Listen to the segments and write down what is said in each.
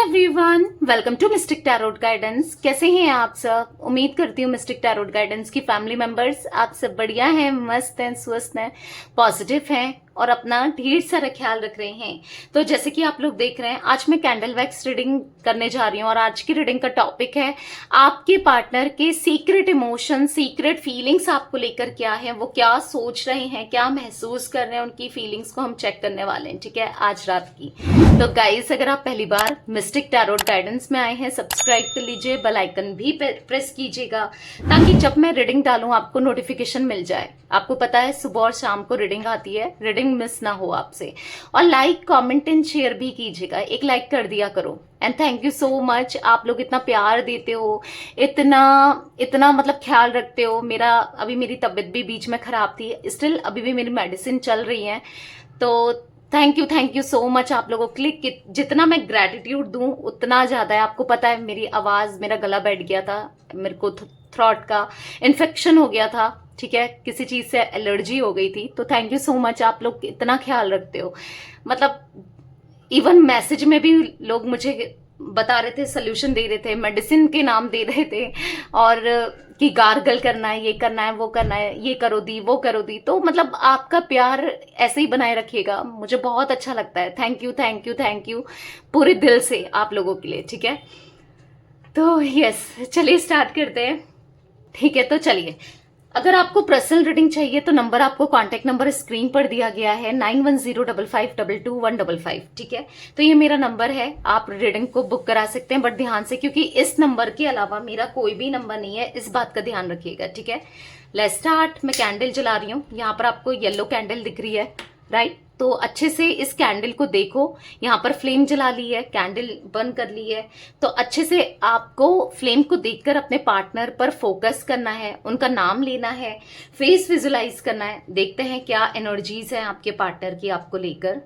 Everyone, welcome to Mystic Tarot Guidance. कैसे हैं आप सब? उम्मीद करती हूँ मिस्टिक टैरोट गाइडेंस की फैमिली मेंबर्स आप सब बढ़िया हैं, मस्त हैं, स्वस्थ हैं, पॉजिटिव हैं और अपना ढेर सारा ख्याल रख रहे हैं। तो जैसे कि आप लोग देख रहे हैं, आज मैं कैंडल वैक्स रीडिंग करने जा रही हूँ और आज की रीडिंग का टॉपिक है आपके पार्टनर के सीक्रेट इमोशन, सीक्रेट फीलिंग्स आपको लेकर क्या है, वो क्या सोच रहे हैं, क्या महसूस कर रहे हैं, उनकी फीलिंग्स को हम चेक करने वाले हैं। ठीक है, आज रात की। तो गाइस, अगर आप पहली बार मिस्टिक टैरोट गाइडेंस में आए हैं, सब्सक्राइब कर लीजिए, बेल आइकन भी प्रेस कीजिएगा ताकि जब मैं रीडिंग डालूं आपको नोटिफिकेशन मिल जाए। आपको पता है सुबह और शाम को रीडिंग आती है, रीडिंग मिस ना हो आपसे। और लाइक, कमेंट एंड शेयर भी कीजिएगा, एक लाइक कर दिया करो। And thank you so much, आप लोग इतना प्यार देते हो, इतना इतना मतलब ख्याल रखते हो। अभी मेरी तबीयत भी बीच में खराब थी, स्टिल अभी भी मेरी मेडिसिन चल रही है। तो थैंक यू सो मच आप लोगों के लिए। जितना मैं ग्रेटिट्यूड दूं उतना ज्यादा है। आपको पता है मेरी आवाज, मेरा गला बैठ गया था, मेरे को थ्रोट का इन्फेक्शन हो गया था। ठीक है, किसी चीज से एलर्जी हो गई थी। तो थैंक यू सो मच, आप लोग इतना ख्याल रखते हो। मतलब इवन मैसेज में भी लोग मुझे बता रहे थे, सोल्यूशन दे रहे थे, मेडिसिन के नाम दे रहे थे, और कि गार्गल करना है, ये करना है, वो करना है, ये करो दी, वो करो दी। तो मतलब आपका प्यार ऐसे ही बनाए रखिएगा, मुझे बहुत अच्छा लगता है। थैंक यू पूरे दिल से आप लोगों के लिए। ठीक है, तो यस, चलिए स्टार्ट करते हैं। ठीक है, तो चलिए, अगर आपको पर्सनल रीडिंग चाहिए तो नंबर, आपको कांटेक्ट नंबर स्क्रीन पर दिया गया है 9105522155। ठीक है, तो ये मेरा नंबर है, आप रीडिंग को बुक करा सकते हैं, बट ध्यान से, क्योंकि इस नंबर के अलावा मेरा कोई भी नंबर नहीं है, इस बात का ध्यान रखिएगा। ठीक है, लेट्स स्टार्ट। मैं कैंडल जला रही हूँ, यहाँ पर आपको येलो कैंडल दिख रही है, राइट? तो अच्छे से इस कैंडल को देखो, यहाँ पर फ्लेम जला ली है, कैंडल बंद कर ली है। तो अच्छे से आपको फ्लेम को देखकर अपने पार्टनर पर फोकस करना है, उनका नाम लेना है, फेस विजुलाइज करना है। देखते हैं क्या एनर्जीज है आपके पार्टनर की आपको लेकर।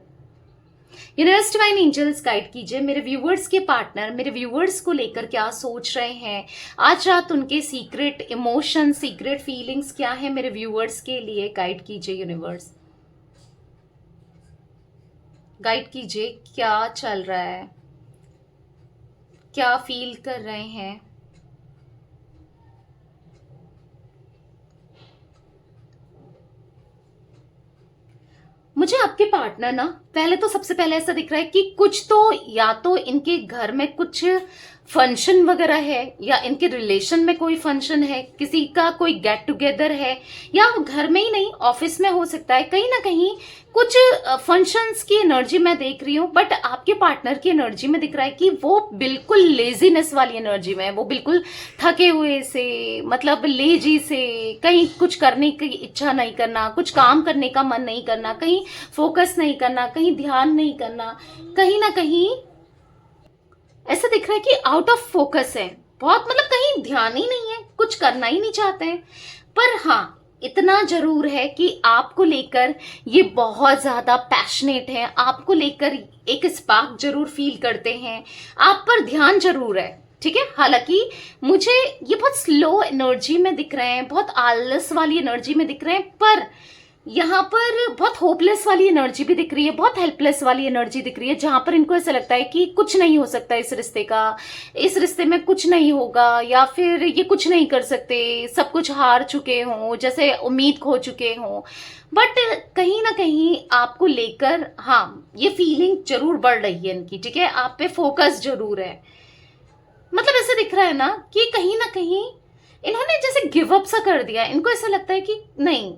यूनिवर्स डिवाइन एंजल्स गाइड कीजिए मेरे व्यूवर्स के पार्टनर, मेरे व्यूवर्स को लेकर क्या सोच रहे हैं आज रात, उनके सीक्रेट इमोशन, सीक्रेट फीलिंग्स क्या है मेरे व्यूवर्स के लिए। गाइड कीजिए यूनिवर्स, गाइड कीजिए, क्या चल रहा है, क्या फील कर रहे हैं। मुझे आपके पार्टनर ना, पहले तो सबसे पहले ऐसा दिख रहा है कि कुछ तो, या तो इनके घर में कुछ फंक्शन वगैरह है, या इनके रिलेशन में कोई फंक्शन है, किसी का कोई गेट टुगेदर है, या घर में ही नहीं, ऑफिस में हो सकता है। कहीं ना कहीं कुछ फंक्शंस की एनर्जी मैं देख रही हूँ, बट आपके पार्टनर की एनर्जी में दिख रहा है कि वो बिल्कुल लेजीनेस वाली एनर्जी में है, वो बिल्कुल थके हुए से, मतलब लेजी से, कहीं कुछ करने की इच्छा नहीं करना, कुछ काम करने का मन नहीं करना, कहीं फोकस नहीं करना, कहीं ध्यान नहीं करना, कहीं ना कहीं ऐसा दिख रहा है कि आउट ऑफ फोकस है बहुत, मतलब कहीं ध्यान ही नहीं है, कुछ करना ही नहीं चाहते हैं। पर हाँ, इतना जरूर है कि आपको लेकर ये बहुत ज्यादा पैशनेट है, आपको लेकर एक स्पार्क जरूर फील करते हैं, आप पर ध्यान जरूर है। ठीक है, हालांकि मुझे ये बहुत स्लो एनर्जी में दिख रहे हैं, बहुत आलस वाली एनर्जी में दिख रहे हैं, पर यहाँ पर बहुत होपलेस वाली एनर्जी भी दिख रही है, बहुत हेल्पलेस वाली एनर्जी दिख रही है, जहां पर इनको ऐसा लगता है कि कुछ नहीं हो सकता इस रिश्ते का, इस रिश्ते में कुछ नहीं होगा, या फिर ये कुछ नहीं कर सकते, सब कुछ हार चुके हों, जैसे उम्मीद खो चुके हों। बट कहीं ना कहीं आपको लेकर, हाँ, ये फीलिंग जरूर बढ़ रही है इनकी। ठीक है, आप पे फोकस जरूर है। मतलब ऐसा दिख रहा है ना कि कहीं ना कहीं इन्होंने जैसे गिव अप सा कर दिया। इनको ऐसा लगता है कि नहीं,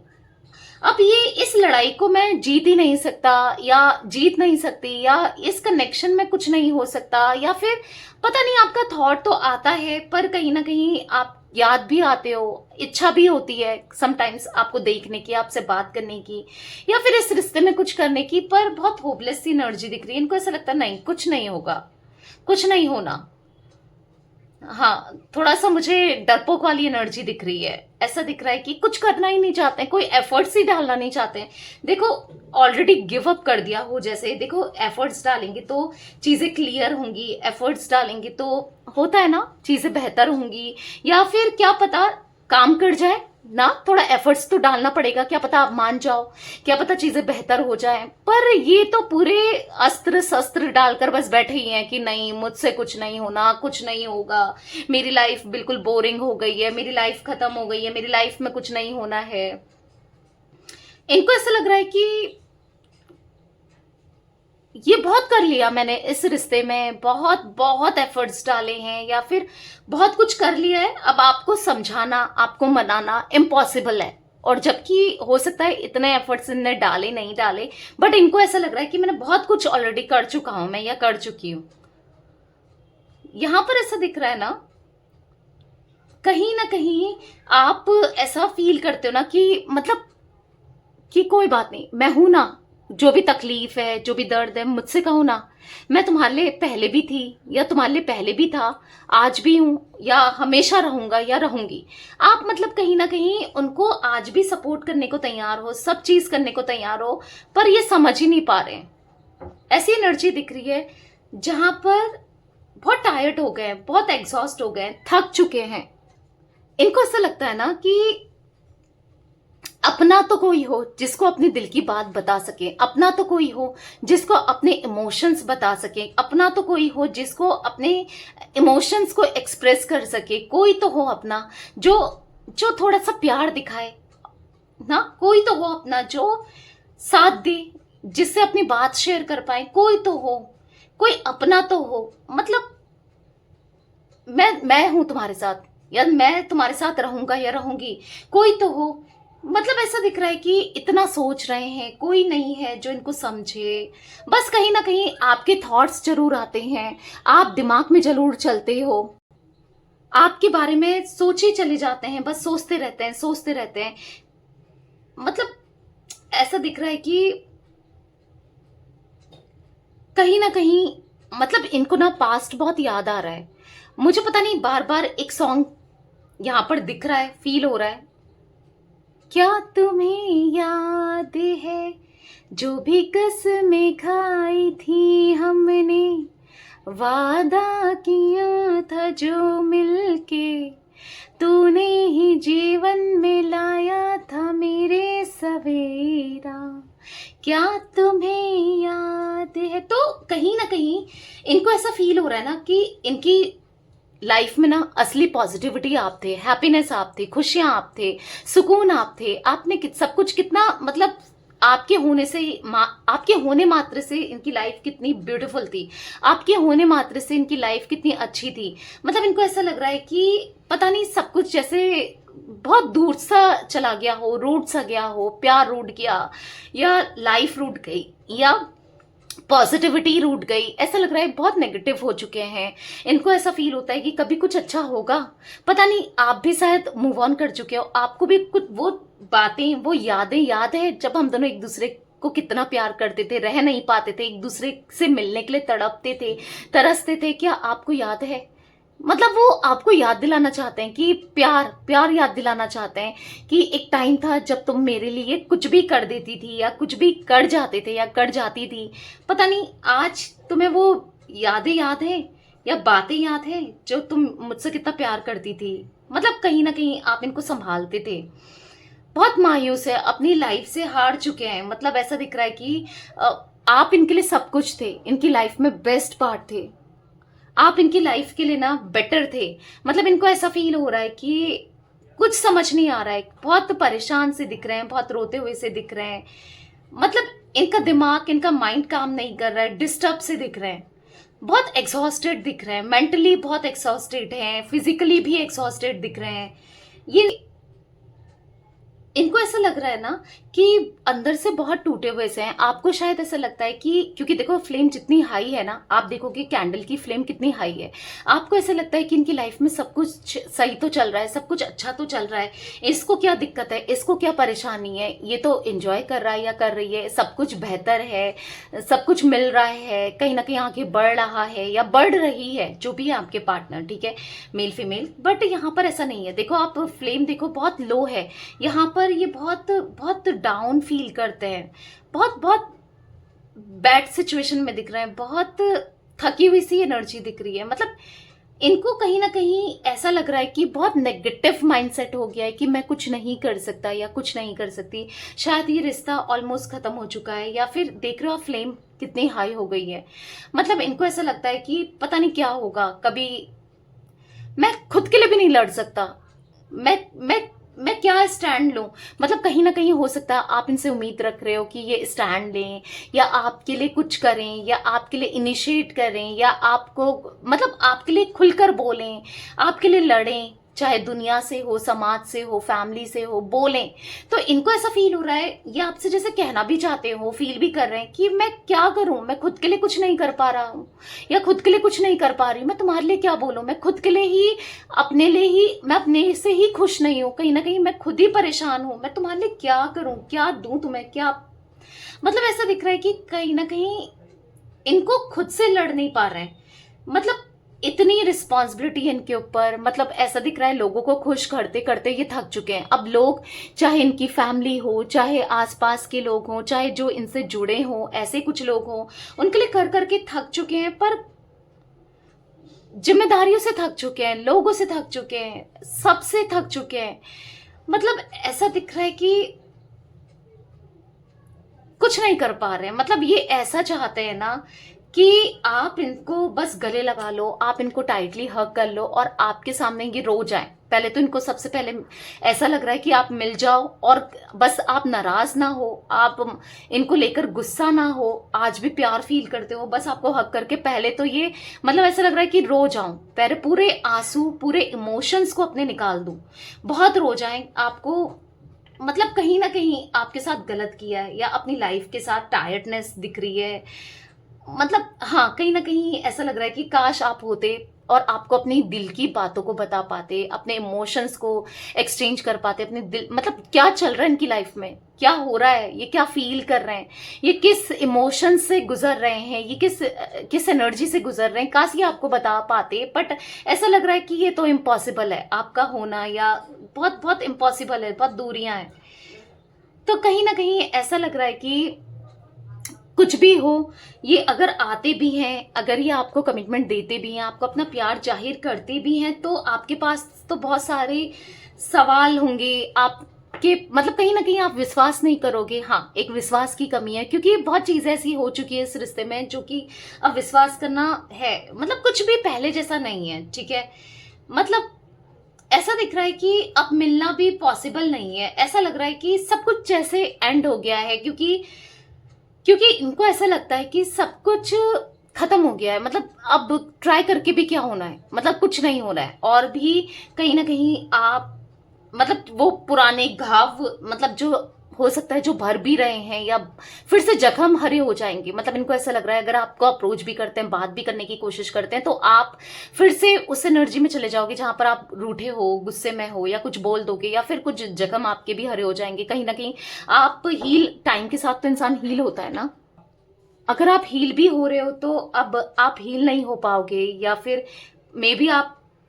अब ये इस लड़ाई को मैं जीत ही नहीं सकता, या जीत नहीं सकती, या इस कनेक्शन में कुछ नहीं हो सकता, या फिर पता नहीं, आपका थॉट तो आता है, पर कहीं ना कहीं आप याद भी आते हो, इच्छा भी होती है समटाइम्स आपको देखने की, आपसे बात करने की, या फिर इस रिश्ते में कुछ करने की, पर बहुत होपलेस सी एनर्जी दिख रही है। इनको ऐसा लगता है नहीं, कुछ नहीं होगा, कुछ नहीं होना। हाँ, थोड़ा सा मुझे डरपोक वाली एनर्जी दिख रही है। ऐसा दिख रहा है कि कुछ करना ही नहीं चाहते हैं, कोई एफर्ट्स ही डालना नहीं चाहते हैं। देखो, ऑलरेडी गिव अप कर दिया हो जैसे। देखो, एफर्ट्स डालेंगे तो चीजें क्लियर होंगी, एफर्ट्स डालेंगे तो होता है ना, चीजें बेहतर होंगी, या फिर क्या पता काम कर जाए, ना, थोड़ा एफर्ट्स तो डालना पड़ेगा, क्या पता आप मान जाओ, क्या पता चीजें बेहतर हो जाए। पर ये तो पूरे अस्त्र शस्त्र डालकर बस बैठे ही हैं कि नहीं, मुझसे कुछ नहीं होना, कुछ नहीं होगा, मेरी लाइफ बिल्कुल बोरिंग हो गई है, मेरी लाइफ खत्म हो गई है, मेरी लाइफ में कुछ नहीं होना है। इनको ऐसा लग रहा है कि ये बहुत कर लिया मैंने इस रिश्ते में, बहुत बहुत एफर्ट्स डाले हैं, या फिर बहुत कुछ कर लिया है, अब आपको समझाना, आपको मनाना इम्पॉसिबल है। और जबकि हो सकता है इतने एफर्ट्स इनने डाले नहीं डाले, बट इनको ऐसा लग रहा है कि मैंने बहुत कुछ ऑलरेडी कर चुका हूं मैं, या कर चुकी हूं। यहां पर ऐसा दिख रहा है ना कहीं आप ऐसा फील करते हो ना कि मतलब कि कोई बात नहीं, मैं हूं ना, जो भी तकलीफ है, जो भी दर्द है, मुझसे कहो ना, मैं तुम्हारे लिए पहले भी थी, या तुम्हारे लिए पहले भी था, आज भी हूं, या हमेशा रहूंगा या रहूंगी। आप मतलब कहीं ना कहीं उनको आज भी सपोर्ट करने को तैयार हो, सब चीज करने को तैयार हो, पर ये समझ ही नहीं पा रहे हैं। ऐसी एनर्जी दिख रही है जहां पर बहुत टायर्ड हो गए, बहुत एग्जॉस्ट हो गए, थक चुके हैं। इनको ऐसा लगता है ना कि अपना तो कोई हो जिसको अपने दिल की बात बता सके, अपना तो कोई हो जिसको अपने इमोशंस बता सके, अपना तो कोई हो जिसको अपने इमोशंस को एक्सप्रेस कर सके, कोई तो हो अपना जो जो थोड़ा सा प्यार दिखाए ना, कोई तो हो अपना जो साथ दे, जिससे अपनी बात शेयर कर पाए, कोई तो हो, कोई अपना तो हो। मतलब मैं हूं तुम्हारे साथ, या मैं तुम्हारे साथ रहूंगा या रहूंगी, कोई तो हो। मतलब ऐसा दिख रहा है कि इतना सोच रहे हैं, कोई नहीं है जो इनको समझे। बस कहीं ना कहीं आपके थॉट्स जरूर आते हैं, आप दिमाग में जरूर चलते हो, आपके बारे में सोचे चले जाते हैं, बस सोचते रहते हैं, सोचते रहते हैं। मतलब ऐसा दिख रहा है कि कहीं ना कहीं मतलब इनको ना पास्ट बहुत याद आ रहा है। मुझे पता नहीं, बार बार एक सॉन्ग यहाँ पर दिख रहा है, फील हो रहा है। क्या तुम्हें याद है जो भी कसमें खाई थी हमने, वादा किया था जो मिलके, तूने ही जीवन में लाया था मेरे सवेरा, क्या तुम्हें याद है। तो कहीं ना कहीं इनको ऐसा फील हो रहा है ना कि इनकी लाइफ में ना असली पॉजिटिविटी आप थे, हैप्पीनेस आप थे, खुशियां आप थे, सुकून आप थे। आपने सब कुछ कितना मतलब आपके होने से, आपके होने मात्र से इनकी लाइफ कितनी ब्यूटीफुल थी, आपके होने मात्र से इनकी लाइफ कितनी अच्छी थी। मतलब इनको ऐसा लग रहा है कि पता नहीं सब कुछ जैसे बहुत दूर सा चला गया हो, रूठ सा गया हो, प्यार रूठ गया, या लाइफ रूठ गई, या पॉजिटिविटी रूठ गई। ऐसा लग रहा है बहुत नेगेटिव हो चुके हैं। इनको ऐसा फील होता है कि कभी कुछ अच्छा होगा, पता नहीं। आप भी शायद मूव ऑन कर चुके हो, आपको भी कुछ वो बातें, वो यादें याद है जब हम दोनों एक दूसरे को कितना प्यार करते थे, रह नहीं पाते थे, एक दूसरे से मिलने के लिए तड़पते थे, तरसते थे। क्या आपको याद है? मतलब वो आपको याद दिलाना चाहते हैं कि प्यार प्यार याद दिलाना चाहते हैं कि एक टाइम था जब तुम मेरे लिए कुछ भी कर देती थी, या कुछ भी कर जाते थे, या कर जाती थी। पता नहीं आज तुम्हें वो यादें याद है, या बातें याद है जो तुम मुझसे कितना प्यार करती थी। मतलब कहीं ना कहीं आप इनको संभालते थे। बहुत मायूस है, अपनी लाइफ से हार चुके हैं। मतलब ऐसा दिख रहा है कि आप इनके लिए सब कुछ थे, इनकी लाइफ में बेस्ट पार्ट थे, आप इनकी लाइफ के लिए ना बेटर थे। मतलब इनको ऐसा फील हो रहा है कि कुछ समझ नहीं आ रहा है, बहुत परेशान से दिख रहे हैं, बहुत रोते हुए से दिख रहे हैं। मतलब इनका दिमाग, इनका माइंड काम नहीं कर रहा है, डिस्टर्ब से दिख रहे हैं, बहुत एग्जॉस्टेड दिख रहे हैं, मेंटली बहुत एग्जॉस्टेड हैं, फिजिकली भी एग्जॉस्टेड दिख रहे हैं। ये इनको ऐसा लग रहा है ना कि अंदर से बहुत टूटे हुए से हैं। आपको शायद ऐसा लगता है कि क्योंकि देखो फ्लेम जितनी हाई है ना, आप देखोगे कैंडल की फ्लेम कितनी हाई है, आपको ऐसा लगता है कि इनकी लाइफ में सब कुछ सही तो चल रहा है, सब कुछ अच्छा तो चल रहा है, इसको क्या दिक्कत है, इसको क्या परेशानी है, ये तो एंजॉय कर रहा है या कर रही है, सब कुछ बेहतर है, सब कुछ मिल रहा है, कहीं ना कहीं आगे बढ़ रहा है या बढ़ रही है, जो भी है आपके पार्टनर, ठीक है, मेल फीमेल। बट यहाँ पर ऐसा नहीं है। देखो आप फ्लेम देखो, बहुत लो है यहाँ पर, ये बहुत बहुत डाउन फील करते हैं, बहुत बहुत बैड सिचुएशन में दिख रहे हैं, बहुत थकी हुई सी एनर्जी दिख रही है। मतलब इनको कहीं ना कहीं ऐसा लग रहा है कि बहुत नेगेटिव माइंडसेट हो गया है कि मैं कुछ नहीं कर सकता या कुछ नहीं कर सकती। शायद ये रिश्ता ऑलमोस्ट खत्म हो चुका है, या फिर देख रहे हो फ्लेम कितनी हाई हो गई है। मतलब इनको ऐसा लगता है कि पता नहीं क्या होगा, कभी मैं खुद के लिए भी नहीं लड़ सकता। मैं क्या स्टैंड लूं। मतलब कहीं ना कहीं हो सकता है आप इनसे उम्मीद रख रहे हो कि ये स्टैंड लें, या आपके लिए कुछ करें, या आपके लिए इनिशिएट करें, या आपको मतलब आपके लिए खुलकर बोलें, आपके लिए लड़ें, चाहे दुनिया से हो, समाज से हो, फैमिली से हो, बोलें। तो इनको ऐसा फील हो रहा है, ये आपसे जैसे कहना भी चाहते हो, फील भी कर रहे हैं कि मैं क्या करूं, मैं खुद के लिए कुछ नहीं कर पा रहा हूं, या खुद के लिए कुछ नहीं कर पा रही हूं, मैं तुम्हारे लिए क्या बोलूं, मैं खुद के लिए ही, अपने लिए ही, मैं अपने से ही खुश नहीं हूं, कहीं ना कहीं मैं खुद ही परेशान हूं, मैं तुम्हारे लिए क्या करूं, क्या दूं तुम्हें, क्या। मतलब ऐसा दिख रहा है कि कहीं ना कहीं इनको खुद से लड़ नहीं पा रहे हैं। मतलब इतनी रिस्पॉन्सिबिलिटी है इनके ऊपर। मतलब ऐसा दिख रहा है लोगों को खुश करते करते ये थक चुके हैं। अब लोग, चाहे इनकी फैमिली हो, चाहे आसपास के लोग हों, चाहे जो इनसे जुड़े हों, ऐसे कुछ लोग हों, उनके लिए कर करके थक चुके हैं। पर जिम्मेदारियों से थक चुके हैं, लोगों से थक चुके हैं, सबसे थक चुके हैं। मतलब ऐसा दिख रहा है कि कुछ नहीं कर पा रहे हैं। मतलब ये ऐसा चाहते हैं ना कि आप इनको बस गले लगा लो, आप इनको टाइटली हग कर लो और आपके सामने ये रो जाएं। पहले तो इनको सबसे पहले ऐसा लग रहा है कि आप मिल जाओ और बस आप नाराज ना हो, आप इनको लेकर गुस्सा ना हो, आज भी प्यार फील करते हो, बस आपको हग करके पहले तो ये मतलब ऐसा लग रहा है कि रो जाऊं, पहले पूरे आंसू, पूरे इमोशंस को अपने निकाल दूं, बहुत रो जाएं। आपको मतलब कहीं ना कहीं आपके साथ गलत किया है, या अपनी लाइफ के साथ टायर्डनेस दिख रही है। मतलब हाँ, कहीं ना कहीं ऐसा लग रहा है कि काश आप होते और आपको अपनी दिल की बातों को बता पाते, अपने इमोशंस को एक्सचेंज कर पाते, अपने दिल, मतलब क्या चल रहा है इनकी लाइफ में, क्या हो रहा है, ये क्या फील कर रहे हैं, ये किस इमोशन से गुजर रहे हैं, ये किस किस एनर्जी से गुजर रहे हैं, काश ये आपको बता पाते। बट ऐसा लग रहा है कि ये तो इम्पॉसिबल है आपका होना, या बहुत बहुत इम्पॉसिबल है, बहुत दूरियां हैं। तो कहीं ना कहीं ऐसा लग रहा है कि कुछ भी हो, ये अगर आते भी हैं, अगर ये आपको कमिटमेंट देते भी हैं, आपको अपना प्यार जाहिर करते भी हैं, तो आपके पास तो बहुत सारे सवाल होंगे आपके। मतलब कहीं ना कहीं आप विश्वास नहीं करोगे। हाँ, एक विश्वास की कमी है, क्योंकि बहुत चीजें ऐसी हो चुकी है इस रिश्ते में जो कि अब विश्वास करना है, मतलब कुछ भी पहले जैसा नहीं है। ठीक है, मतलब ऐसा दिख रहा है कि अब मिलना भी पॉसिबल नहीं है। ऐसा लग रहा है कि सब कुछ जैसे एंड हो गया है, क्योंकि क्योंकि इनको ऐसा लगता है कि सब कुछ खत्म हो गया है। मतलब अब ट्राई करके भी क्या होना है, मतलब कुछ नहीं हो रहा है। और भी कहीं ना कहीं आप मतलब वो पुराने घाव, मतलब जो हो सकता है जो भर भी रहे हैं, या फिर से जख्म हरे हो जाएंगे। मतलब इनको ऐसा लग रहा है अगर आपको अप्रोच भी करते हैं, बात भी करने की कोशिश करते हैं, तो आप फिर से उस एनर्जी में चले जाओगे जहां पर आप रूठे हो, गुस्से में हो, या कुछ बोल दोगे, या फिर कुछ जख्म आपके भी हरे हो जाएंगे। कहीं ना कहीं आप हील, टाइम के साथ तो इंसान हील होता है ना। अगर आप हील भी हो रहे हो तो अब आप हील नहीं हो पाओगे, या फिर मे बी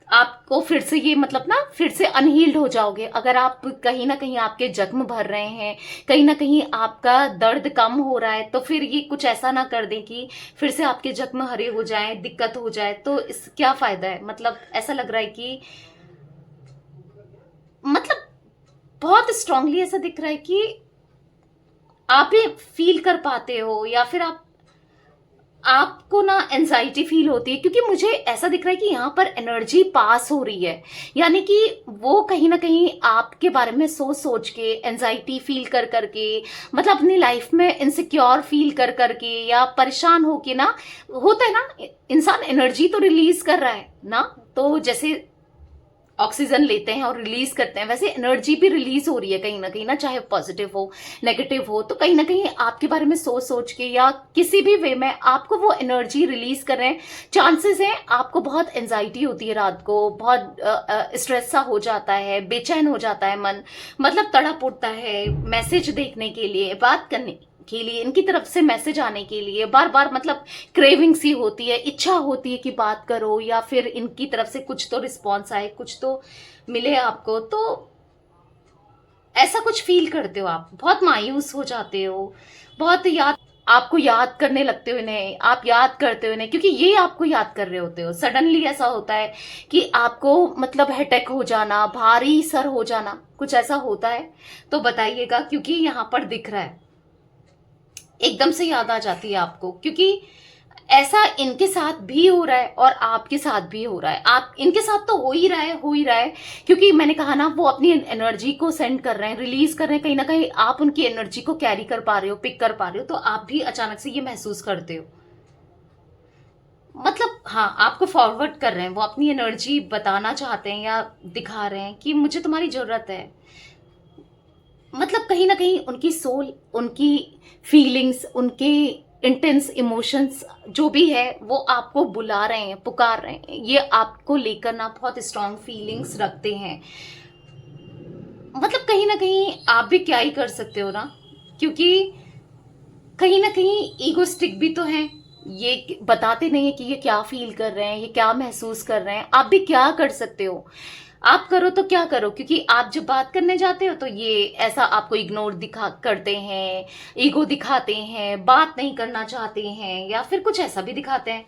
आपको फिर से ये मतलब ना फिर से अनहील्ड हो जाओगे। अगर आप कहीं ना कहीं आपके जख्म भर रहे हैं, कहीं ना कहीं आपका दर्द कम हो रहा है, तो फिर ये कुछ ऐसा ना कर दें कि फिर से आपके जख्म हरे हो जाए, दिक्कत हो जाए, तो इस क्या फायदा है। मतलब ऐसा लग रहा है कि मतलब बहुत स्ट्रांगली ऐसा दिख रहा है कि आप ही फील कर पाते हो, या फिर आपको ना एंजाइटी फील होती है, क्योंकि मुझे ऐसा दिख रहा है कि यहाँ पर एनर्जी पास हो रही है। यानी कि वो कहीं ना कहीं आपके बारे में सोच सोच के, एंजाइटी फील कर करके, मतलब अपनी लाइफ में इनसिक्योर फील कर करके, या परेशान होके ना, होता है ना इंसान एनर्जी तो रिलीज कर रहा है ना। तो जैसे ऑक्सीजन लेते हैं और रिलीज करते हैं, वैसे एनर्जी भी रिलीज हो रही है कहीं ना, चाहे पॉजिटिव हो, नेगेटिव हो। तो कहीं ना कहीं आपके बारे में सोच सोच के, या किसी भी वे में आपको वो एनर्जी रिलीज कर रहे हैं। चांसेस हैं आपको बहुत एंजाइटी होती है, रात को बहुत स्ट्रेस सा हो जाता है, बेचैन हो जाता है मन, मतलब तड़प उठता है मैसेज देखने के लिए, बात करने के लिए, इनकी तरफ से मैसेज आने के लिए बार बार, मतलब क्रेविंग सी होती है, इच्छा होती है कि बात करो, या फिर इनकी तरफ से कुछ तो रिस्पॉन्स आए, कुछ तो मिले आपको। तो ऐसा कुछ फील करते हो आप, बहुत मायूस हो जाते हो, बहुत याद। आपको याद करने लगते हो इन्हें, आप याद करते हो इन्हें, क्योंकि ये आपको याद कर रहे होते हो। सडनली ऐसा होता है कि आपको मतलब हेडेक हो जाना, भारी सर हो जाना, कुछ ऐसा होता है तो बताइएगा, क्योंकि यहाँ पर दिख रहा है एकदम से याद आ जाती है आपको, क्योंकि ऐसा इनके साथ भी हो रहा है और आपके साथ भी हो रहा है। आप इनके साथ तो हो ही रहा है, हो ही रहा है, क्योंकि मैंने कहा ना वो अपनी एनर्जी को सेंड कर रहे हैं, रिलीज कर रहे हैं, कहीं ना कहीं आप उनकी एनर्जी को कैरी कर पा रहे हो, पिक कर पा रहे हो, तो आप भी अचानक से ये महसूस करते हो। मतलब हाँ, आपको फॉरवर्ड कर रहे हैं, वो अपनी एनर्जी बताना चाहते हैं या दिखा रहे हैं कि मुझे तुम्हारी जरूरत है। मतलब कहीं ना कहीं उनकी सोल, उनकी फीलिंग्स, उनके इंटेंस इमोशंस जो भी है वो आपको बुला रहे हैं, पुकार रहे हैं। ये आपको लेकर ना बहुत स्ट्रांग फीलिंग्स रखते हैं। मतलब कहीं ना कहीं आप भी क्या ही कर सकते हो ना, क्योंकि कहीं ना कहीं ईगोस्टिक भी तो हैं। ये बताते नहीं है कि ये क्या फील कर रहे हैं, ये क्या महसूस कर रहे हैं। आप भी क्या कर सकते हो, आप करो तो क्या करो, क्योंकि आप जब बात करने जाते हो तो ये ऐसा आपको इग्नोर दिखा करते हैं, ईगो दिखाते हैं, बात नहीं करना चाहते हैं, या फिर कुछ ऐसा भी दिखाते हैं।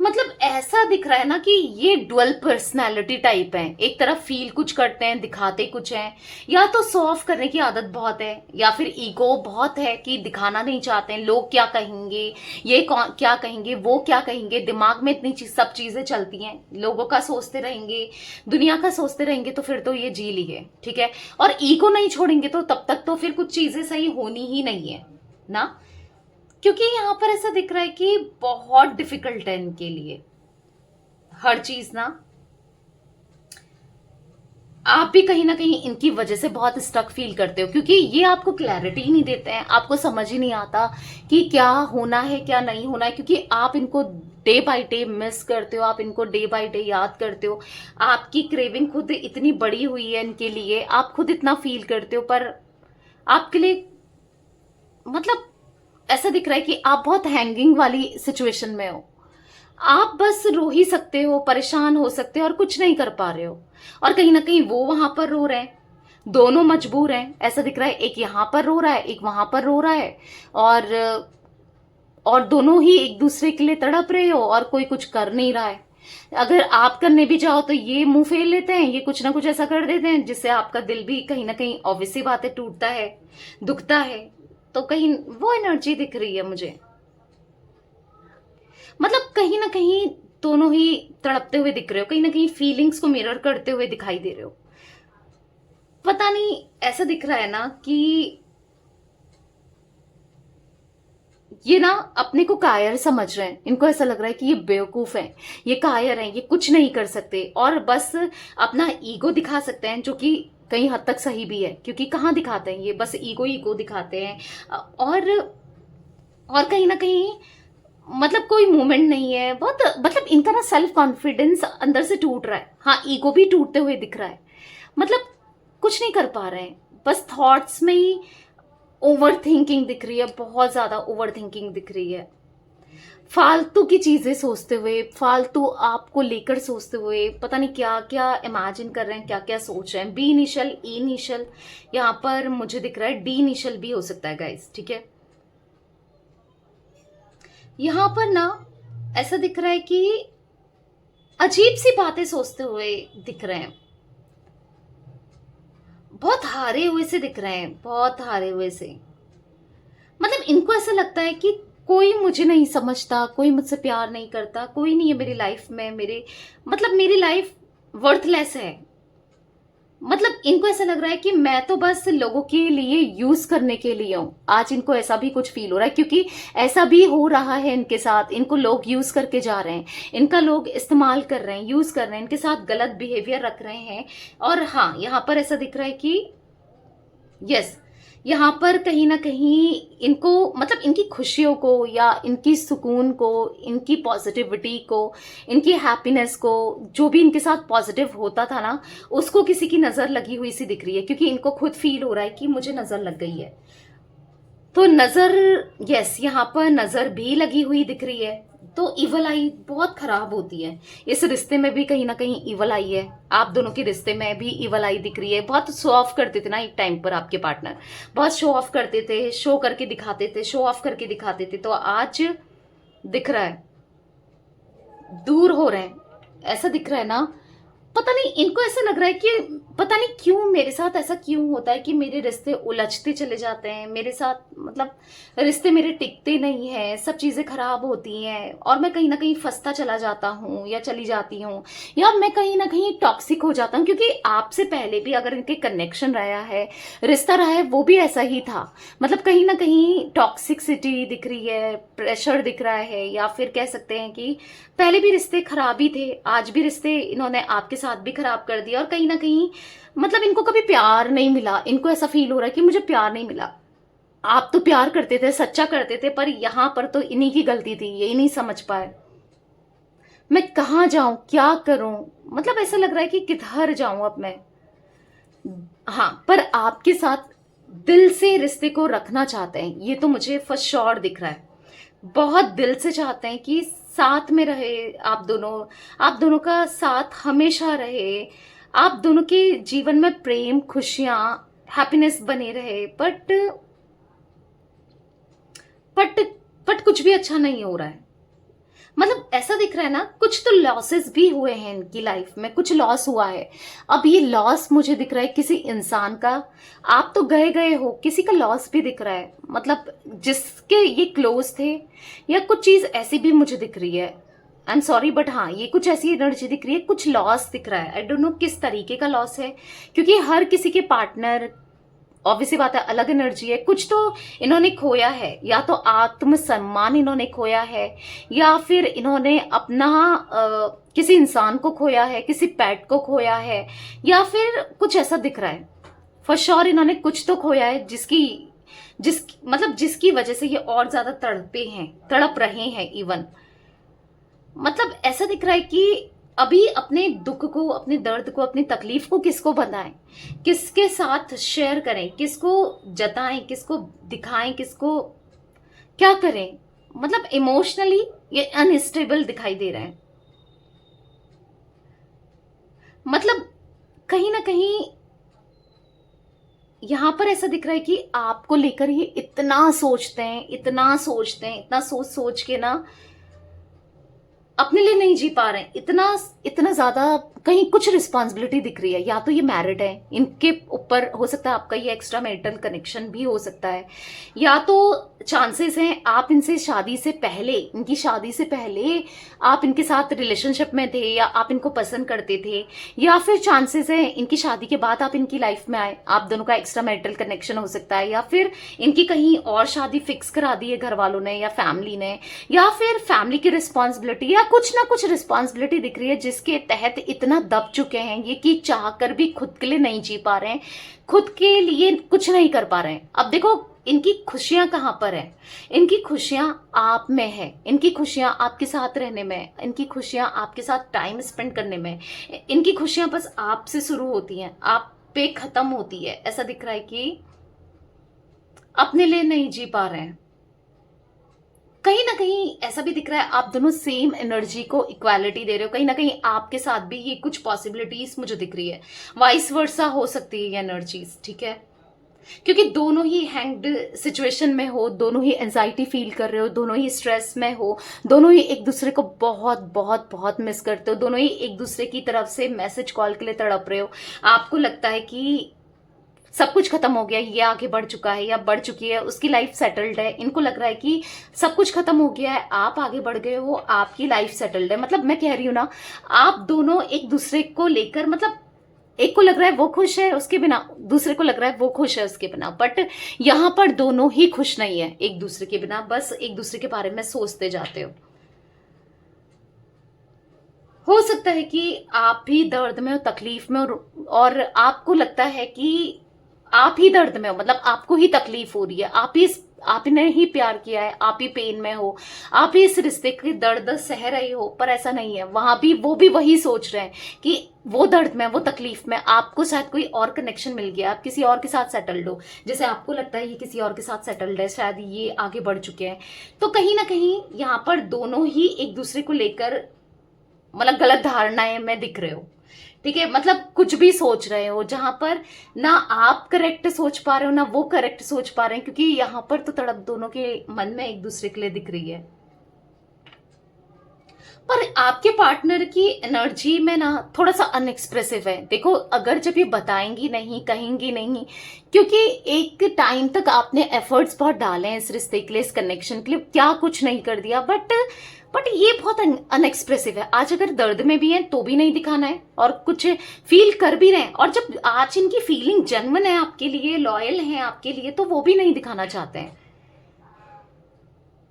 मतलब ऐसा दिख रहा है ना कि ये डुअल पर्सनैलिटी टाइप है। एक तरफ फील कुछ करते हैं, दिखाते कुछ हैं, या तो शो ऑफ करने की आदत बहुत है, या फिर ईगो बहुत है कि दिखाना नहीं चाहते हैं, लोग क्या कहेंगे, ये कौन क्या कहेंगे, वो क्या कहेंगे, दिमाग में इतनी सब चीजें चलती हैं, लोगों का सोचते रहेंगे, दुनिया का सोचते रहेंगे, तो फिर तो ये जी लिए, ठीक है। और ईगो नहीं छोड़ेंगे तो तब तक तो फिर कुछ चीजें सही होनी ही नहीं है ना, क्योंकि यहां पर ऐसा दिख रहा है कि बहुत डिफिकल्ट है इनके लिए हर चीज ना। आप भी कहीं ना कहीं इनकी वजह से बहुत स्टक फील करते हो, क्योंकि ये आपको क्लैरिटी नहीं देते हैं, आपको समझ ही नहीं आता कि क्या होना है क्या नहीं होना है, क्योंकि आप इनको डे बाय डे मिस करते हो, आप इनको डे बाय डे याद करते हो। आपकी क्रेविंग खुद इतनी बड़ी हुई है इनके लिए, आप खुद इतना फील करते हो, पर आपके लिए मतलब ऐसा दिख रहा है कि आप बहुत हैंगिंग वाली सिचुएशन में हो। आप बस रो ही सकते हो, परेशान हो सकते हो, और कुछ नहीं कर पा रहे हो। और कहीं ना कहीं वो वहां पर रो रहे हैं, दोनों मजबूर हैं, ऐसा दिख रहा है। एक यहां पर रो रहा है, एक वहां पर रो रहा है, और और दोनों ही एक दूसरे के लिए तड़प रहे हो, और कोई कुछ कर नहीं रहा है। अगर आप करने भी जाओ तो ये मुंह फेर लेते हैं, ये कुछ ना कुछ ऐसा कर देते हैं जिससे आपका दिल भी कहीं ना कहीं ऑब्वियस सी बात है टूटता है, दुखता है। तो कहीं वो एनर्जी दिख रही है मुझे। मतलब कहीं ना कहीं दोनों ही तड़पते हुए दिख रहे हो, कहीं ना कहीं फीलिंग्स को मिरर करते हुए दिखाई दे रहे हो। पता नहीं, ऐसा दिख रहा है ना कि ये ना अपने को कायर समझ रहे हैं। इनको ऐसा लग रहा है कि ये बेवकूफ हैं, ये कायर हैं, ये कुछ नहीं कर सकते, और बस अपना ईगो दिखा सकते हैं, जो कि कहीं हद तक सही भी है, क्योंकि कहाँ दिखाते हैं ये, बस ईगो ईगो दिखाते हैं। और कहीं ना कहीं मतलब कोई मूवमेंट नहीं है, बहुत मतलब इनका ना सेल्फ कॉन्फिडेंस अंदर से टूट रहा है। हाँ, ईगो भी टूटते हुए दिख रहा है। मतलब कुछ नहीं कर पा रहे हैं, बस थॉट्स में ही ओवर थिंकिंग दिख रही है, बहुत ज्यादा ओवर थिंकिंग दिख रही है। फालतू की चीजें सोचते हुए, फालतू आपको लेकर सोचते हुए, पता नहीं क्या क्या इमेजिन कर रहे हैं, क्या क्या सोच रहे हैं। बी इनिशियल, ई इनिशियल, यहाँ पर मुझे दिख रहा है डी इनिशियल भी हो सकता है गाइस, ठीक है। यहां पर ना ऐसा दिख रहा है कि अजीब सी बातें सोचते हुए दिख रहे हैं, बहुत हारे हुए से दिख रहे हैं, बहुत हारे हुए से। मतलब इनको ऐसा लगता है कि कोई मुझे नहीं समझता, कोई मुझसे प्यार नहीं करता, कोई नहीं है मेरी लाइफ में, मेरे मतलब मेरी लाइफ वर्थलेस है। मतलब इनको ऐसा लग रहा है कि मैं तो बस लोगों के लिए यूज करने के लिए हूं। आज इनको ऐसा भी कुछ फील हो रहा है, क्योंकि ऐसा भी हो रहा है इनके साथ। इनको लोग यूज करके जा रहे हैं, इनका लोग इस्तेमाल कर रहे हैं, यूज कर रहे हैं, इनके साथ गलत बिहेवियर रख रहे हैं। और हाँ, यहां पर ऐसा दिख रहा है कि यस, यहाँ पर कहीं ना कहीं इनको मतलब इनकी खुशियों को, या इनकी सुकून को, इनकी पॉजिटिविटी को, इनकी हैप्पीनेस को, जो भी इनके साथ पॉजिटिव होता था ना, उसको किसी की नजर लगी हुई सी दिख रही है, क्योंकि इनको खुद फील हो रहा है कि मुझे नजर लग गई है। तो नजर, यस, यहाँ पर नजर भी लगी हुई दिख रही है। तो इवल आई बहुत खराब होती है। इस रिश्ते में भी कहीं ना कहीं इवल आई है, आप दोनों के रिश्ते में भी इवल आई दिख रही है। बहुत शो ऑफ करते थे ना एक टाइम पर आपके पार्टनर, बहुत शो ऑफ करते थे, शो करके दिखाते थे, शो ऑफ करके दिखाते थे। तो आज दिख रहा है दूर हो रहे हैं, ऐसा दिख रहा है ना। पता नहीं इनको ऐसा लग रहा है कि पता नहीं क्यों मेरे साथ ऐसा क्यों होता है कि मेरे रिश्ते उलझते चले जाते हैं मेरे साथ, मतलब रिश्ते मेरे टिकते नहीं हैं, सब चीजें खराब होती हैं और मैं कहीं ना कहीं फंसता चला जाता हूँ या चली जाती हूँ, या मैं कहीं ना कहीं टॉक्सिक हो जाता हूँ। क्योंकि आपसे पहले भी अगर इनके कनेक्शन रहा है, रिश्ता रहा है, वो भी ऐसा ही था। मतलब कहीं ना कहीं टॉक्सिसिटी दिख रही है, प्रेशर दिख रहा है, या फिर कह सकते हैं कि पहले भी रिश्ते खराब ही थे, आज भी रिश्ते इन्होंने आपके साथ भी खराब कर दिया। और कहीं ना कहीं मतलब इनको कभी प्यार नहीं मिला, इनको ऐसा फील हो रहा है कि मुझे प्यार नहीं मिला। आप तो प्यार करते थे, सच्चा करते थे, पर यहां पर तो इन्हीं की गलती थी, यही नहीं समझ पाए। मैं कहाँ जाऊं, क्या करूं, मतलब ऐसा लग रहा है कि किधर जाऊं अब मैं। हाँ, पर आपके साथ दिल से रिश्ते को रखना चाहते हैं, ये तो मुझे फर्स्ट श्योर दिख रहा है। बहुत दिल से चाहते हैं कि साथ में रहे आप दोनों का साथ हमेशा रहे, आप दोनों के जीवन में प्रेम, खुशियां, हैप्पीनेस बने रहे। बट बट कुछ भी अच्छा नहीं हो रहा है। मतलब ऐसा दिख रहा है ना, कुछ तो लॉसेस भी हुए हैं इनकी लाइफ में, कुछ लॉस हुआ है। अब ये लॉस मुझे दिख रहा है किसी इंसान का, आप तो गए गए हो, किसी का लॉस भी दिख रहा है, मतलब जिसके ये क्लोज थे, या कुछ चीज ऐसी भी मुझे दिख रही है। आई एम सॉरी बट हाँ, ये कुछ ऐसी एनर्जी दिख रही है, कुछ लॉस दिख रहा है। आई डोंट नो किस तरीके का लॉस है, क्योंकि हर किसी के पार्टनर, ऑब्वियसली बात है, अलग एनर्जी है। कुछ तो इन्होंने खोया है, या तो आत्मसम्मान इन्होंने खोया है, या फिर इन्होंने अपना किसी इंसान को खोया है, किसी पेट को खोया है, या फिर कुछ ऐसा दिख रहा है। फॉर श्योर इन्होंने कुछ तो खोया है, जिसकी वजह से ये और ज्यादा तड़प रहे हैं इवन। मतलब ऐसा दिख रहा है कि अभी अपने दुख को, अपने दर्द को, अपनी तकलीफ को किसको बताएं, किसके साथ शेयर करें, किसको जताएं, किसको दिखाएं, किसको क्या करें। मतलब इमोशनली ये अनस्टेबल दिखाई दे रहे हैं। मतलब कहीं ना कहीं यहां पर ऐसा दिख रहा है कि आपको लेकर ये इतना सोचते हैं, इतना सोचते हैं, इतना सोच सोच के ना अपने लिए नहीं जी पा रहे हैं। इतना इतना ज्यादा कहीं कुछ रिस्पॉन्सिबिलिटी दिख रही है। या तो ये मैरिड है, इनके ऊपर हो सकता है आपका ये एक्स्ट्रा मैरिटल कनेक्शन भी हो सकता है, या तो चांसेस हैं आप इनसे शादी से पहले, इनकी शादी से पहले आप इनके साथ रिलेशनशिप में थे, या आप इनको पसंद करते थे, या फिर चांसेस है इनकी शादी के बाद आप इनकी लाइफ में आए, आप दोनों का एक्स्ट्रा मैरिटल कनेक्शन हो सकता है, या फिर इनकी कहीं और शादी फिक्स करा दी है घर वालों ने या फैमिली ने, या फिर फैमिली की रिस्पॉन्सिबिलिटी, या कुछ ना कुछ रिस्पॉन्सिबिलिटी दिख रही है जिसके तहत इतना दब चुके हैं ये कि चाह कर भी खुद के लिए नहीं जी पा रहे हैं, खुद के लिए कुछ नहीं कर पा रहे हैं। अब देखो इनकी खुशियां कहां पर है, इनकी खुशियां आप में है, इनकी खुशियां आपके साथ रहने में, इनकी खुशियां आपके साथ टाइम स्पेंड करने में, इनकी खुशियां बस आपसे शुरू होती हैं, आप पे खत्म होती है। ऐसा दिख रहा है कि अपने लिए नहीं जी पा रहे हैं। कहीं ना कहीं ऐसा भी दिख रहा है आप दोनों सेम एनर्जी को इक्वालिटी दे रहे हो, कहीं ना कहीं आपके साथ भी ये कुछ पॉसिबिलिटीज मुझे दिख रही है, वाइस वर्सा हो सकती है ये एनर्जीज, ठीक है। क्योंकि दोनों ही हैंग्ड सिचुएशन में हो, दोनों ही एंजाइटी फील कर रहे हो, दोनों ही स्ट्रेस में हो, दोनों ही एक दूसरे को बहुत बहुत बहुत मिस करते हो, दोनों ही एक दूसरे की तरफ से मैसेज कॉल के लिए तड़प रहे हो। आपको लगता है कि सब कुछ खत्म हो गया, ये आगे बढ़ चुका है या बढ़ चुकी है, उसकी लाइफ सेटल्ड है, इनको लग रहा है कि सब कुछ खत्म हो गया है, आप आगे बढ़ गए हो, आपकी लाइफ सेटल्ड है। मतलब मैं कह रही हूं ना, आप दोनों एक दूसरे को लेकर, मतलब एक को लग रहा है वो खुश है उसके बिना, दूसरे को लग रहा है वो खुश है उसके बिना, बट यहां पर दोनों ही खुश नहीं है एक दूसरे के बिना, बस एक दूसरे के बारे में सोचते जाते हो सकता है कि आप भी दर्द में हो, तकलीफ में हो, और आपको लगता है कि आप ही दर्द में हो, मतलब आपको ही तकलीफ हो रही है, आपने ही प्यार किया है, आप ही पेन में हो, आप ही इस रिश्ते के दर्द सह रहे हो, पर ऐसा नहीं है। वहां भी वो भी वही सोच रहे हैं कि वो दर्द में, वो तकलीफ में आपको शायद कोई और कनेक्शन मिल गया, आप किसी और के साथ सेटल्ड हो, जैसे आपको लगता है ये किसी और के साथ सेटल्ड है, शायद ये आगे बढ़ चुके हैं। तो कहीं ना कहीं यहाँ पर दोनों ही एक दूसरे को लेकर मतलब गलत धारणाएं में दिख रहे हो, ठीक है। मतलब कुछ भी सोच रहे हो जहां पर ना आप करेक्ट सोच पा रहे हो ना वो करेक्ट सोच पा रहे हैं, क्योंकि यहां पर तो तड़प दोनों के मन में एक दूसरे के लिए दिख रही है। पर आपके पार्टनर की एनर्जी में ना थोड़ा सा अनएक्सप्रेसिव है। देखो, अगर जब ये बताएंगी नहीं, कहेंगी नहीं, क्योंकि एक टाइम तक आपने एफर्ट्स बहुत डाले हैं इस रिश्ते के लिए, इस कनेक्शन के लिए, क्या कुछ नहीं कर दिया, बट ये बहुत अनएक्सप्रेसिव है। आज अगर दर्द में भी है तो भी नहीं दिखाना है, और कुछ फील कर भी रहे हैं, और जब आज इनकी फीलिंग जेन्युइन है आपके लिए, लॉयल है आपके लिए, तो वो भी नहीं दिखाना चाहते हैं।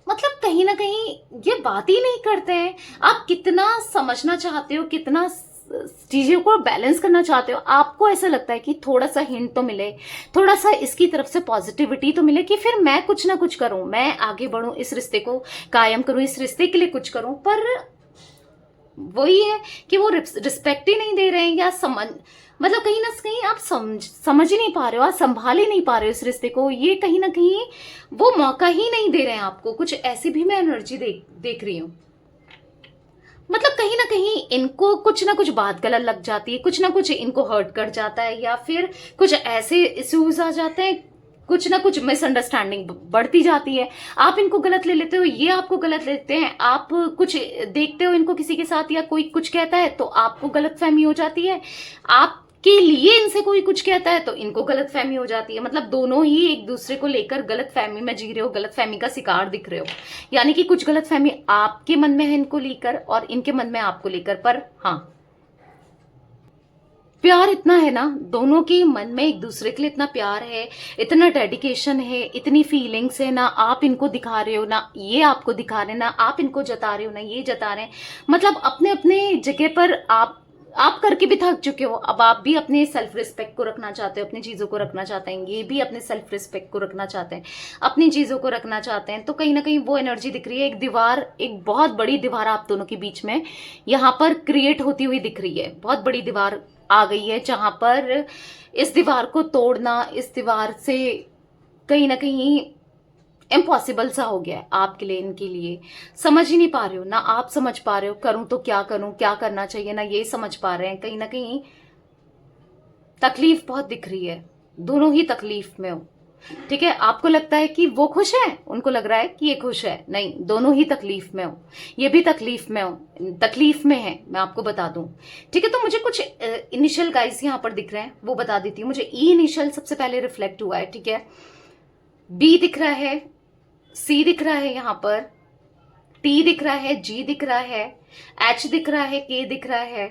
मतलब कहीं ना कहीं ये बात ही नहीं करते हैं। आप कितना समझना चाहते हो, कितना चीजों को बैलेंस करना चाहते हो, आपको ऐसा लगता है कि थोड़ा सा हिंट तो मिले, थोड़ा सा इसकी तरफ से पॉजिटिविटी तो मिले, कि फिर मैं कुछ ना कुछ करूं, मैं आगे बढ़ूं, इस रिश्ते को कायम करूं, इस रिश्ते के लिए कुछ करूं। पर वही है कि वो रिस्पेक्ट ही नहीं दे रहे हैं, या मतलब कहीं ना कहीं आप समझ ही नहीं पा रहे हो, आप संभाल ही नहीं पा रहे हो इस रिश्ते को। ये कहीं ना कहीं वो मौका ही नहीं दे रहे हैं आपको। कुछ ऐसी भी मैं एनर्जी देख रही हूं। मतलब कहीं ना कहीं इनको कुछ ना कुछ बात गलत लग जाती है, कुछ ना कुछ इनको हर्ट कर जाता है, या फिर कुछ ऐसे इश्यूज आ जाते हैं, कुछ ना कुछ मिसअंडरस्टैंडिंग बढ़ती जाती है। आप इनको गलत ले लेते हो, ये आपको गलत लेते हैं। आप कुछ देखते हो इनको किसी के साथ, या कोई कुछ कहता है तो आपको गलतफहमी हो जाती है, आपके लिए इनसे कोई कुछ कहता है तो इनको गलतफहमी हो जाती है। मतलब दोनों ही एक दूसरे को लेकर गलतफहमी में जी रहे हो, गलतफहमी का शिकार दिख रहे हो। यानी कि कुछ गलतफहमी आपके मन में है इनको लेकर, और इनके मन में आपको लेकर। पर हाँ, प्यार इतना है ना, दोनों के मन में एक दूसरे के लिए इतना प्यार है, इतना डेडिकेशन है, इतनी फीलिंग्स है ना। आप इनको दिखा रहे हो ना ये आपको दिखा रहे हैं, ना आप इनको जता रहे हो ना ये जता रहे हैं। मतलब अपने अपने जगह पर आप करके भी थक चुके हो, अब आप भी अपने सेल्फ रिस्पेक्ट को रखना चाहते हो, अपनी चीजों को रखना चाहते हैं, ये भी अपने सेल्फ रिस्पेक्ट को रखना चाहते हैं, अपनी चीजों को रखना चाहते हैं। तो कहीं ना कहीं वो एनर्जी दिख रही है, एक दीवार, एक बहुत बड़ी दीवार आप दोनों के बीच में यहाँ पर क्रिएट होती हुई दिख रही है। बहुत बड़ी दीवार आ गई है, जहां पर इस दीवार को तोड़ना, इस दीवार से कहीं ना कहीं इम्पॉसिबल सा हो गया है आपके लिए, इनके लिए। समझ ही नहीं पा रहे हो ना, आप समझ पा रहे हो करूं तो क्या करूं, क्या करना चाहिए, ना ये समझ पा रहे हैं। कहीं ना कहीं तकलीफ बहुत दिख रही है, दोनों ही तकलीफ में हो, ठीक है। आपको लगता है कि वो खुश है, उनको लग रहा है कि ये खुश है, नहीं, दोनों ही तकलीफ में हो, ये भी तकलीफ में हो, तकलीफ में है, मैं आपको बता दूं, ठीक है। तो मुझे कुछ इनिशियल गाइस यहाँ पर दिख रहे हैं, वो बता देती हूँ। मुझे ई इनिशियल सबसे पहले रिफ्लेक्ट हुआ है, ठीक है। बी दिख रहा है, सी दिख रहा है, यहाँ पर टी दिख रहा है, जी दिख रहा है, एच दिख रहा है, के दिख रहा है,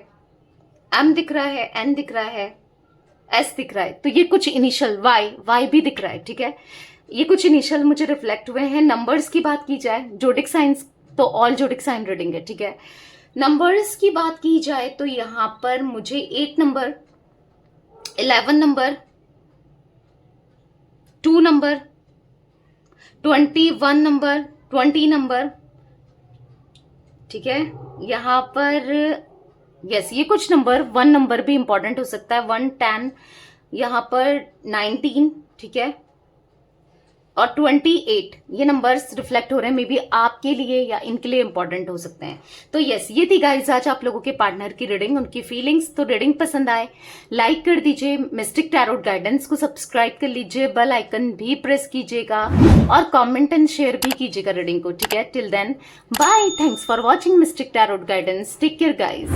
एम दिख रहा है, एन दिख रहा है, एस दिख रहा है। तो ये कुछ इनिशियल, वाई भी दिख रहा है, ठीक है। ये कुछ इनिशियल मुझे रिफ्लेक्ट हुए हैं। नंबर्स की बात की जाए, जोडिक साइंस तो ऑल जोडिक साइन रीडिंग है, ठीक है। नंबर्स की बात की जाए तो यहां पर मुझे 8 number, 11 number, 2 number, 21 number, 20 number, ठीक है। यहां पर यस, ये कुछ नंबर, 1 नंबर भी इंपॉर्टेंट हो सकता है, 1, 10, यहां पर 19, ठीक है, और 28, ये नंबर्स रिफ्लेक्ट हो रहे हैं, मे बी आपके लिए या इनके लिए इंपॉर्टेंट हो सकते हैं। तो यस, ये थी गाइस आज आप लोगों के पार्टनर की रीडिंग, उनकी फीलिंग्स। तो रीडिंग पसंद आए लाइक कर दीजिए, मिस्टिक टैरोट गाइडेंस को सब्सक्राइब कर लीजिए, बेल आइकन भी प्रेस कीजिएगा, और कमेंट एंड शेयर भी कीजिएगा रीडिंग को, ठीक है। Till then bye, thanks for watching Mystic Tarot Guidance, take care guys.